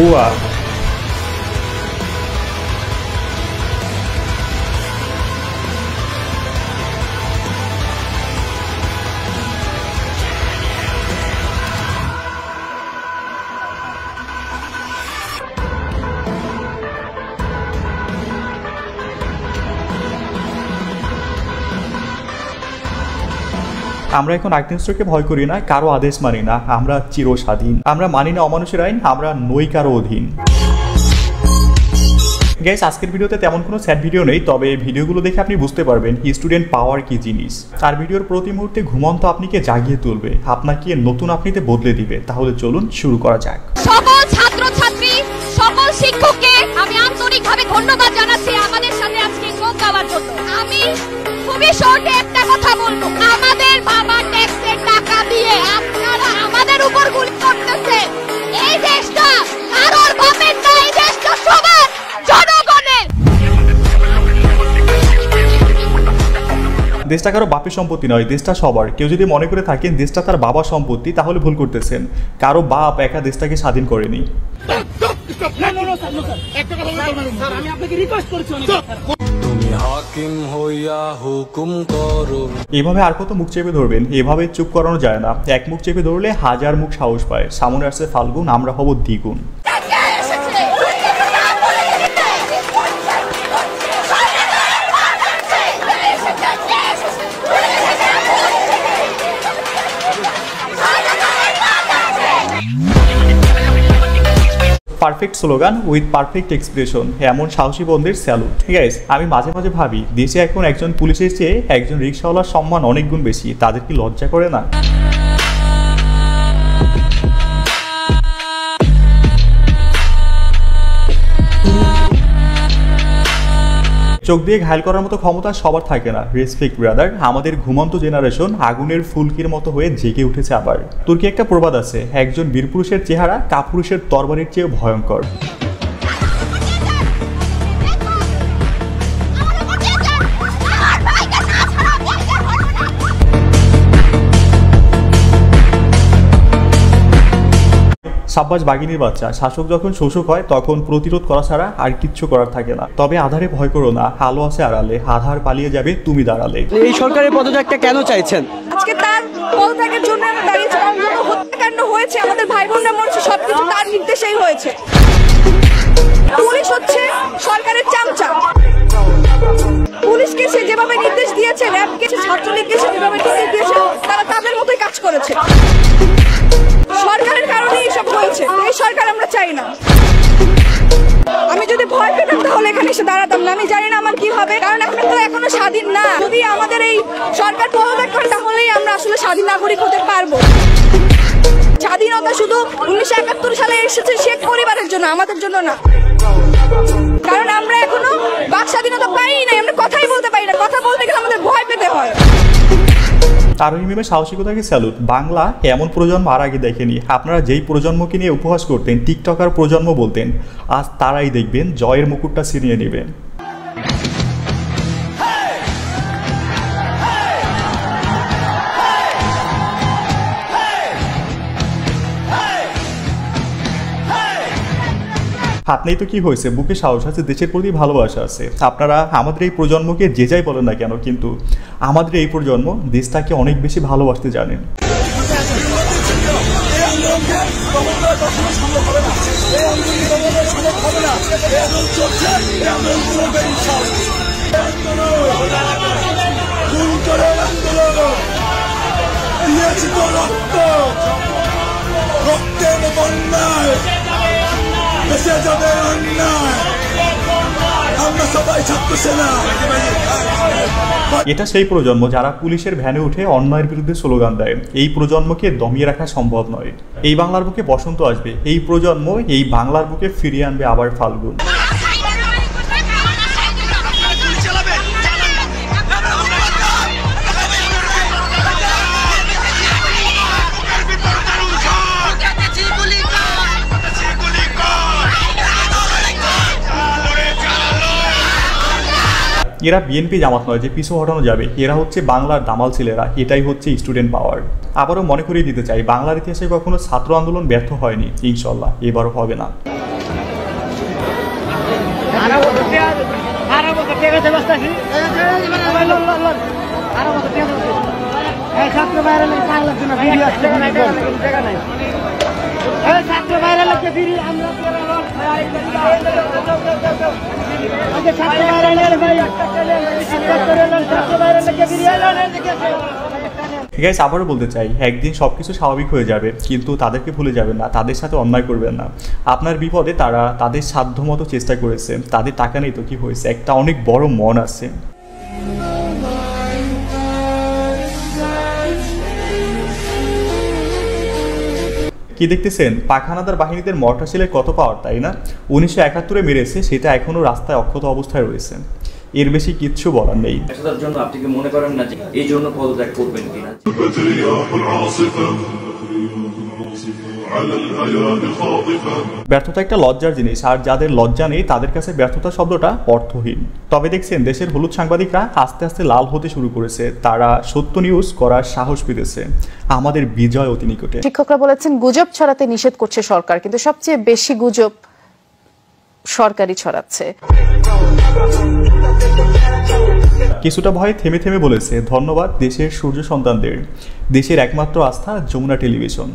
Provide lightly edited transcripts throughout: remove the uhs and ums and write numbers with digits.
ভুয়া। আমরা এখন আগ্নেয়াস্ত্রকে ভয় করি না, কারো আদেশ মানি না, আমরা চিরস্বাধীন। আমরা মানি না অমানুষের আইন, আমরা নই কারো অধীন। গাইস, আজকের ভিডিওতে তেমন কোনো স্যাড ভিডিও নেই, তবে ভিডিওগুলো দেখে আপনি বুঝতে পারবেন স্টুডেন্ট পাওয়ার কি জিনিস। আর ভিডিওর প্রতি মুহূর্তে ঘুমন্ত আপনিকে জাগিয়ে তুলবে, আপনাকে নতুন আপনিতে বদলে দিবে। তাহলে চলুন শুরু করা যাক। সকল ছাত্রছাত্রী, সকল শিক্ষককে আমি আন্তরিকভাবে ধন্যবাদ জানাচ্ছি আমাদের সাথে আজকে যোগ দেওয়ার জন্য। আমি খুবই শর্টে একটা কথা বলবো, আমাদের বাবা ট্যাক্সের টাকা দিয়ে আপনারা আমাদের উপর গুলি করতেছেন। এই দেশটা কারোর বাপের না, এই দেশটা সবার জনগণের। দেশটা কারো বাপের সম্পত্তি নয়, দেশটা সবার। কেউ যদি মনে করে থাকেন দেশটা তার বাবার সম্পত্তি, তাহলে ভুল করতেছেন। কারো বাপ একা দেশটাকে স্বাধীন করেনি। এভাবে আর কত মুখ চেপে ধরবেন? এভাবে চুপ করানো যায় না। এক মুখ চেপে ধরলে হাজার মুখ সাহস পায়। সামনে আসছে ফাল্গুন, আমরা হব দ্বিগুণ। Perfect slogan with perfect expression, এমন সাহসী বন্ধের স্যালুট। গাইস, আমি মাঝে মাঝে ভাবি দেশে এখন একজন পুলিশের চেয়ে একজন রিক্সাওয়ালার সম্মান অনেক গুণ বেশি। তাদের কি লজ্জা করে না? চোখ দিয়ে ঘায়ল করার মতো ক্ষমতা সবার থাকে না। Respect brother. আমাদের ঘুমন্ত জেনারেশন আগুনের ফুলকির মতো হয়ে জেগে উঠেছে আবার। তুর্কি একটা প্রবাদ আছে, একজন বীরপুরুষের চেহারা কাপুরুষের তরবারির চেয়ে ভয়ঙ্কর। সাব্বাস বাগিনীর বাচ্চা। শাসক যখন শোষক হয় তখন প্রতিরোধ করা ছাড়া আর কিচ্ছু করার থাকে না। তবে আধারে ভয় করো না, আলো আছে আড়ালে। আধার পালিয়ে যাবে, তুমি দাঁড়ালে। এই সরকারের পদত্যাগটা কেন চাইছেন? আজকে তার পদত্যাগের জন্য আমরা দাঁড়িয়েছি, কারণ যত হত্যাকাণ্ড হয়েছে, আমাদের ভাই বোনরা মরছে, সবকিছু তার নির্দেশেই হয়েছে। পুলিশ হচ্ছে সরকারের চামচা। পুলিশকে সে যেভাবে নির্দেশ দিয়েছে, র্যাবকে ছাত্রলীগকে সে যেভাবে নির্দেশ দিয়েছে, তারা তাদের মতোই কাজ করেছে। সরকারের কারণে এসব হয়েছে। এই সরকার আমরা চাই না। আমি যদি ভয় পেতাম তাহলে এখানে এসে দাঁড়াতাম না। আমি জানি না আমার কি হবে, কারণ আমরা তো এখনো স্বাধীন না। যদি আমাদের এই সরকার পদত্যাগ করে তাহলেই আমরা আসলে স্বাধীন নাগরিক হতে পারবো। স্বাধীনতা শুধু 1971 সালে এসেছে শেখ পরিবারের জন্য, আমাদের জন্য না। কারণ আমরা এখনো বাক স্বাধীনতা পাই নাই, আমরা কথাই বলতে পারি না। কথা বলতে গেলে আমাদের ভয় পেতে হয়। তারই মিমে সাহসিকতাকে স্যালুট। বাংলা এমন প্রজন্ম আর আগে দেখেনি। আপনারা যেই প্রজন্মকে নিয়ে উপহাস করতেন, টিকটকার প্রজন্ম বলতেন, আজ তারাই দেখবেন জয়ের মুকুটটা ছিনিয়ে নেবেন। হাত নেই তো কি হয়েছে, বুকে সাহস আছে, দেশের প্রতি ভালোবাসা আছে। আপনারা আমাদের এই প্রজন্মকে যে যাই বলেন না কেন, কিন্তু আমাদের এই প্রজন্ম দেশটাকে অনেক বেশি ভালোবাসতে জানেন। এটা সেই প্রজন্ম যারা পুলিশের ভ্যানে উঠে অন্যায়ের বিরুদ্ধে স্লোগান দেয়। এই প্রজন্মকে দমিয়ে রাখা সম্ভব নয়। এই বাংলার বুকে বসন্ত আসবে। এই প্রজন্ম এই বাংলার বুকে ফিরিয়ে আনবে আবার ফাল্গুন। এরা বিএনপি জামাত নয় যে পিছু হটানো যাবে। এরা হচ্ছে বাংলার দামাল ছেলেরা। এটাই হচ্ছে স্টুডেন্ট পাওয়ার। আবারও মনে করিয়ে দিতে চাই, বাংলার ইতিহাসে কখনো ছাত্র আন্দোলন ব্যর্থ হয়নি। ইনশাল্লাহ এবারও হবে না। গাইস, আবারও বলতে চাই, একদিন সবকিছু স্বাভাবিক হয়ে যাবে, কিন্তু তাদেরকে ভুলে যাবেন না, তাদের সাথে অন্যায় করবেন না। আপনার বিপদে তারা তাদের সাধ্যমতো চেষ্টা করেছে, তাদের টাকা নেই তো কি হয়েছে, একটা অনেক বড় মন আছে। কি দেখতেছেন? পাক হানাদার বাহিনীদের মর্টার কত পাওয়ার, তাই না? 1971-এ মেরেছে, সেটা এখনো রাস্তায় অক্ষত অবস্থায় রয়েছে। এর বেশি কিচ্ছু বলার নেই। জন্য আপনি কি মনে করেন না যে এই জন্য পদত্যাগ করবেন কিনা? ব্যর্থতা একটা লজ্জার জিনিস, আর যাদের লজ্জা নেই তাদের কাছে ব্যর্থতা শব্দটা অর্থহীন। তবে দেখছেন, দেশের হলুদ সাংবাদিকরা আস্তে আস্তে লাল হতে শুরু করেছে, তারা সত্য নিউজ করার সাহস পেতেছে। আমাদের বিজয় অতি নিকটে। শিক্ষকরা বলেছেন গুজব ছড়াতে নিষেধ করছে সরকার, কিন্তু সবচেয়ে বেশি গুজব সরকারই ছড়াচ্ছে। কিছুটা ভয় থেমে থেমে বলেছে, ধন্যবাদ দেশের সূর্য সন্তানদের, দেশের একমাত্র আস্থা যমুনা টেলিভিশন।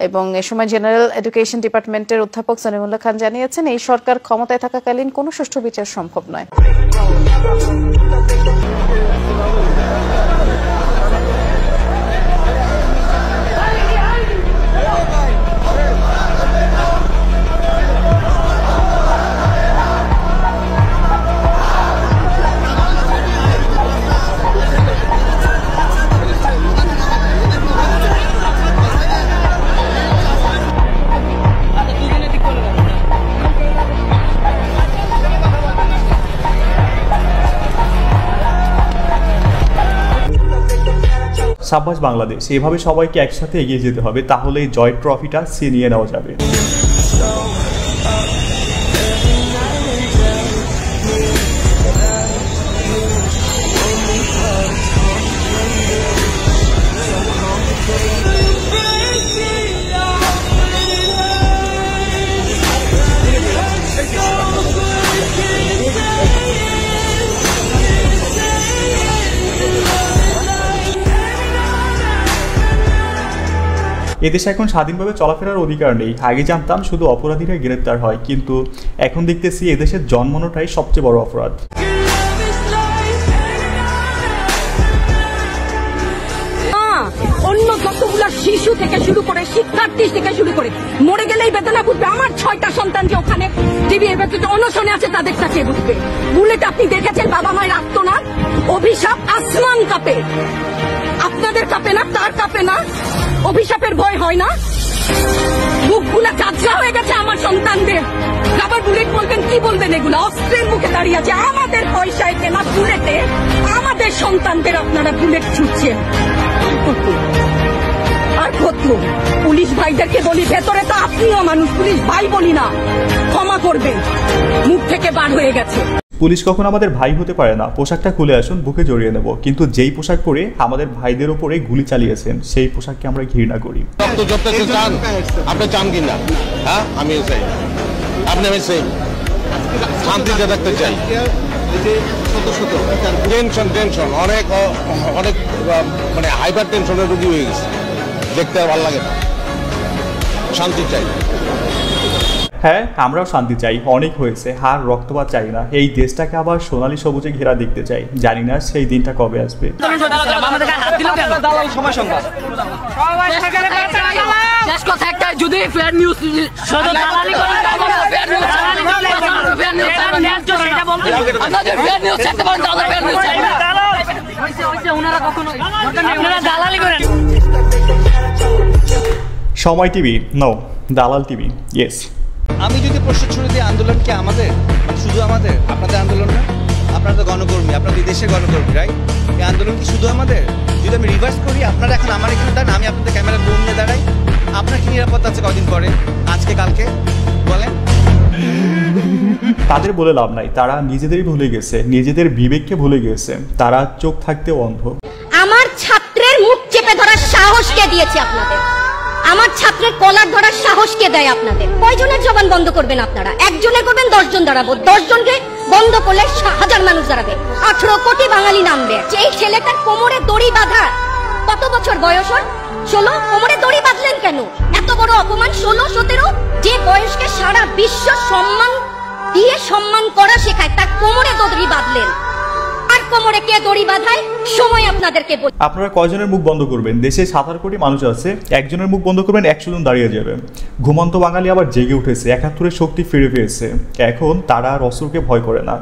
এবং এ সময় জেনারেল এডুকেশন ডিপার্টমেন্টের অধ্যাপক সলিমুল্লাহ খান জানিয়েছেন, এই সরকার ক্ষমতায় থাকাকালীন কোনো সুষ্ঠু বিচার সম্ভব নয়। সাব্বাস বাংলাদেশ, এভাবে সবাইকে একসাথে এগিয়ে যেতে হবে, তাহলে এই জয় ট্রফিটা ছিনিয়ে নেওয়া যাবে। এদেশে এখন স্বাধীনভাবে চলাফেরার অধিকার নেই। আগে জানতাম শুধু অপরাধীরা গ্রেপ্তার হয়, কিন্তু এখন দেখতেছি এদেশের জন্মানোটাই সবচেয়ে বড় অপরাধ। অন্য যতগুলা শিশু থেকে শুরু করে শিক্ষার্থী থেকে শুরু করে মরে গেলেই বেদনা বুঝবে। আমার 6টা সন্তান যে ওখানে টিভি অনশনে আছে তাদের কাছে বুঝবে। বুলেট আপনি দেখেছেন, বাবা মায়ের আত্মনাদ, অভিশাপ, আসমান কাঁপে। আপনাদের কাঁপে না? তার কাঁপে না? অভিশাপের ভয় হয় না? বুকগুলা কাঁচা হয়ে গেছে আমার সন্তানদের। আবার বুলেট বলবেন, কি বলবেন? এগুলো অস্ত্রের মুখে দাঁড়িয়ে আছে, আমাদের পয়সায় কেনা বুলেটে আমাদের সন্তানদের আপনারা বুলেট ছুটছেন। আর কত পুলিশ ভাইদেরকে বলি, ভেতরে তো আপনিও মানুষ, পুলিশ ভাই বলি না, ক্ষমা করবেন, মুখ থেকে বার হয়ে গেছে। পুলিশ কখন আমাদের ভাই হতে পারে না। পোশাকটা খুলে আসুন, বুকে জড়িয়ে নেব, কিন্তু যেই পোশাক পরে আমাদের ভাইদের উপরে গুলি চালিয়েছেন সেই পোশাককে আমরা ঘৃণা করি। আপনি চান কিনা? হ্যাঁ, আমিও চাই, আপনি আমি চাই, শান্তিতে থাকতে চাই। টেনশন অনেক অনেক মানে হাইপার টেনশনের রোগী হয়ে গেছে, দেখতে আর ভালো লাগে না। শান্তি চাই। হ্যাঁ, আমরাও শান্তি চাই, অনেক হয়েছে, হার রক্তপাত চাই না। এই দেশটাকে আবার সোনালী সবুজে ঘেরা দেখতে চাই। জানি না সেই দিনটা কবে আসবে। যদি ফেয়ার নিউজ সময় টিভি নো, দালাল টিভি ইয়েস। আমি যদি প্রশ্ন ছুড়ে দিই, আন্দোলন কি আমাদের, শুধু আমাদের? আপনাদের আন্দোলন না? আপনারা তো গণকর্মী, আপনাদের দেশের গণকর্মী, রাইট? এই আন্দোলন কি শুধু আমাদের? যদি আমি রিভার্স করি, আপনারা এখন আমার এখানে দাঁড়ান, আমি আপনাদের ক্যামেরা বোম নিয়ে দাঁড়াই, আপনার কি নিরাপত্তা আছে কদিন পরে, আজকে কালকে? বলেন। তাদের বলে লাভ নাই, তারা নিজেদেরই ভুলে গেছে, নিজেদের বিবেককে ভুলে গেছে, তারা চোখ থাকতে অন্ধ। আমার ছাত্রের মুখ চেপে ধরার সাহস কে দিয়েছে আপনাদের? আমার ছাত্রের কলার ধরার সাহস কে দেয় আপনাদের? কয়জনের জবান বন্ধ করবেন আপনারা? একজনে করবেন, 10 জন দাঁড়াবো। 10 জনকে বন্ধ করলে হাজার মানুষ দাঁড়াবে, 18 কোটি বাঙালি নামবে। এই ছেলেটার কোমরে দড়ি বাঁধা, কত বছর বয়স ওর? 16। কোমরে দড়ি বাঁধলেন কেন? এত বড় অপমান। 16, 17 যে বয়সকে সারা বিশ্ব সম্মান দিয়ে সম্মান করা শেখায়, তার কোমরে দড়ি বাঁধলেন। আর কোমরে কে দড়ি বাঁধায়? সময় আপনাদেরকে বল। আপনারা কয়জনের মুখ বন্ধ করবেন? দেশে 17 কোটি মানুষ আছে, একজনের মুখ বন্ধ করবেন, 100 জন দাঁড়িয়ে যাবে। ঘুমন্ত বাঙালি আবার জেগে উঠেছে, 71-এর শক্তি ফিরে পেয়েছে। এখন তারা আর অস্ত্রকে ভয় করে না।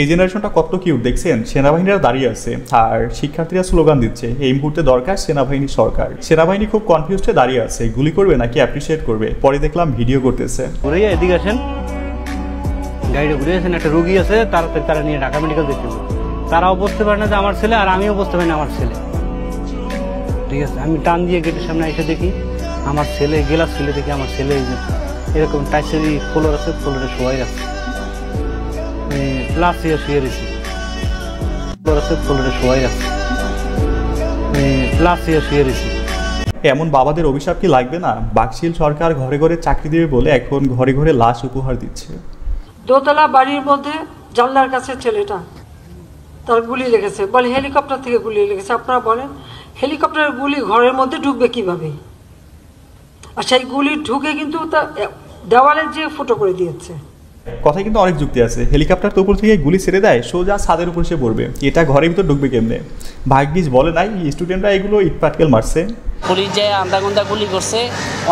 এই জেনারেশনটা কত কিউট দেখছেন? সেনাবাহিনীরা দাঁড়িয়ে আছে আর শিক্ষার্থীরা স্লোগান দিচ্ছে, এই মুহূর্তে দরকার সেনাবাহিনী সরকার। সেনাবাহিনী খুব কনফিউজড হয়ে দাঁড়িয়ে আছে, গুলি করবে নাকি অ্যাপ্রিসিয়েট করবে। পরে দেখলাম ভিডিও করতেছে। এদিকে আসেন, গাড়িটা ঘুরে আসেন, একটা রোগী আছে, তাড়াতাড়ি তারা নিয়ে ঢাকা মেডিকেল দেখতে হবে। তারাও বুঝতে পারে না যে আমার ছেলে, আর আমিও বুঝতে পারি না আমার ছেলে। ঠিক আছে, আমি টান দিয়ে গেটের সামনে এসে দেখি আমার ছেলে, গেলাস ছেলে দেখি আমার ছেলে এরকম টাইসেরই ফ্লোর আছে, ফ্লোরে শোয়াই আছে, প্লাস শুয়ে রয়েছে, ফ্লোর আছে, ফ্লোরে শোয়াই আছে, প্লাস শুয়ে রয়েছে। এমন বাবাদের অভিশাপ কি লাগবে না? বাকশিল সরকার ঘরে ঘরে চাকরি দেবে বলে এখন ঘরে ঘরে লাশ উপহার দিচ্ছে। দোতলা বাড়ির মধ্যে জানলার কাছে ছেলেটা, তার গুলি লেগেছে, বলে হেলিকপ্টার থেকে গুলি লেগেছে। আপনারা বলেন হেলিকপ্টারের গুলি ঘরের মধ্যে ঢুকবে কিভাবে? আর সেই গুলি ঢুকে কিন্তু তা দেওয়ালে যে ফুটো করে দিয়েছে। কথায় কিন্তু অনেক যুক্তি আছে। হেলিকপ্টার তো উপর থেকে গুলি ছেড়ে দেয়, সোজা ছাদের উপর সে পড়বে, এটা ঘরের ভিতর ঢুকবে কেমনে? ভাগ্যিস বলে নাই স্টুডেন্টরা এগুলো ইট পাটকেল মারছে। পুলিশ যে আন্দাগুন্দা গুলি করছে,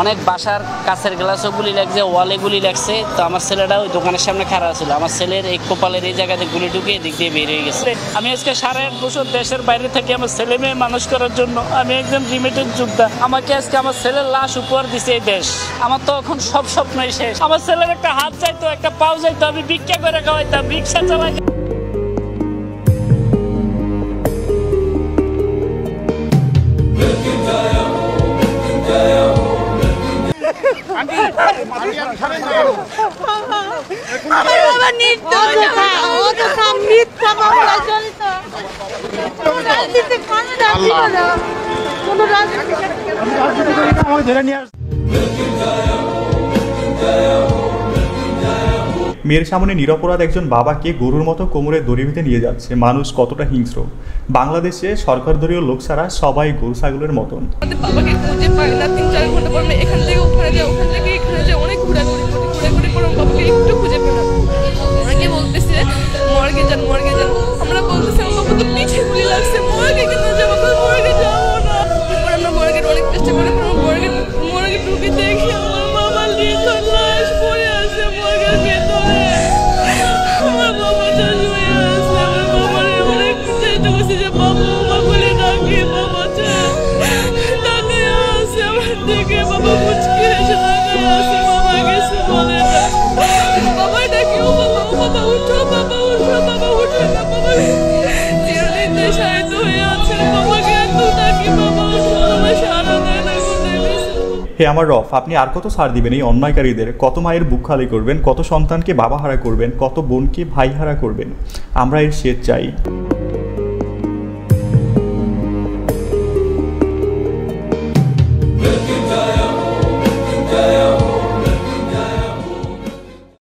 অনেক বাসার কাছের গ্লাসও গুলি লাগছে, ওয়ালে গুলি লাগছে। তো আমার ছেলেটা ওই দোকানের সামনে খাড়া ছিল, আমার ছেলের এই কপালের এই জায়গাতে গুলি ঢুকে দিক দিয়ে বের হয়ে গেছে। আমি আজকে 8.5 বছর দেশের বাইরে থেকে আমার ছেলে মেয়ে মানুষ করার জন্য আমি একজন রিমিটেড যোদ্ধা। আমাকে আজকে আমার ছেলের লাশ উপহার দিছে এই দেশ। আমার তো এখন সব স্বপ্নই শেষ। আমার ছেলের একটা হাত চাইতো, একটা পাও চাইতো, আমি ভিক্ষা করে খাওয়াইতাম, রিক্সা চালাই। মেয়ের সামনে নিরপরাধ একজন বাবাকে গরুর মতো কোমরে দড়ি বেঁধে নিয়ে যাচ্ছে। মানুষ কতটা হিংস্র! বাংলাদেশে সরকারদলীয় লোক ছাড়া সবাই গরু ছাগলের মতন। বাবাকে খুঁজে পাই না, 3-4 ঘন্টা পর এখান থেকে ওখানে যাই, ওখান থেকে এখানে যাই, অনেক ঘোরাঘুরি করে বাবাকে একটু খুঁজে পাই না। অনেকে বলতেছে মর্গে যান, মর্গে যান। আমরা বলতেছি আমার বাবা তো পিঠে গুলি লাগছে, মর্গে কেন যাবো? মর্গে যাবো না। এরপর আমরা মর্গের অনেক চেষ্টা করে মর্গে ঢুকে দেখি আমার বাবা লিথর লাশ পড়ে আছে মর্গের ভেতরে। আমার বাবাটা শুয়ে আছে, আমার বাবার অনেক চেষ্টা করছি যে বাবা বলে ডাকি, বাবা ডাকে আছে আমার দিকে, বাবা মুচকি এসে ডাকে আছে, বাবা গেছে বলে না। বাবা ডাকি, ও বাবা, ও বাবা উঠো, বাবা উঠো, বাবা উঠো না, বাবা চিরদিন শায়িত হয়ে আছে, বাবাকে এত ডাকি, বাবা উঠো, বাবা সারা দেয় না। হে আমার রফ, আপনি আর কত ছাড় দিবেন এই অন্যায়কারীদের? কত মায়ের বুক খালি করবেন? কত সন্তানকে বাবা হারা করবেন? কত বোনকে ভাই হারা করবেন? আমরা এর শেষ চাই।